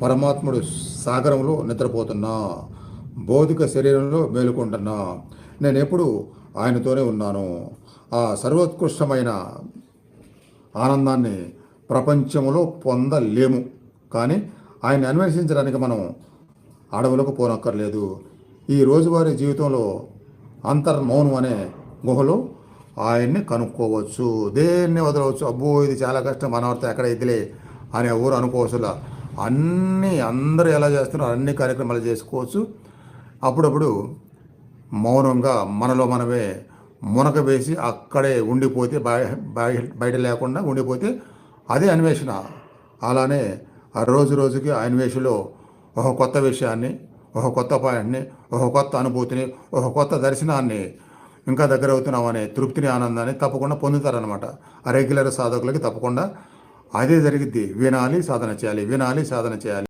పరమాత్ముడు సాగరంలో నిద్రపోతున్నా, భౌతిక శరీరంలో మేలుకుంటున్నా, నేను ఎప్పుడు ఆయనతోనే ఉన్నాను. ఆ సర్వోత్కృష్టమైన ఆనందాన్ని ప్రపంచంలో పొందలేము. కానీ ఆయన్ని అన్వేషించడానికి మనం అడవులకు పోనక్కర్లేదు. ఈ రోజువారీ జీవితంలో అంతర్మౌనం అనే గుహలో ఆయన్ని కనుక్కోవచ్చు. దేన్ని వదలవచ్చు. అబ్బో ఇది చాలా కష్టం, మనవర్త ఎక్కడ ఇదిలే అనే ఊరు అనుకోవచ్చులా. అన్నీ అందరూ ఎలా చేస్తున్నారో అన్ని కార్యక్రమాలు చేసుకోవచ్చు. అప్పుడప్పుడు మౌనంగా మనలో మనమే మునక వేసి అక్కడే ఉండిపోతే బయట లేకుండా ఉండిపోతే అదే అన్వేషణ. అలానే ఆ రోజు రోజుకి ఆ అన్వేషణలో ఒక కొత్త విషయాన్ని, ఒక కొత్త పాయింట్ని, ఒక కొత్త అనుభూతిని, ఒక కొత్త దర్శనాన్ని, ఇంకా దగ్గర అవుతున్నామనే తృప్తిని, ఆనందాన్ని తప్పకుండా పొందుతారనమాట. ఆ రెగ్యులర్ సాధకులకి తప్పకుండా అదే జరిగిద్ది. వినాలి, సాధన చేయాలి, వినాలి, సాధన చేయాలి.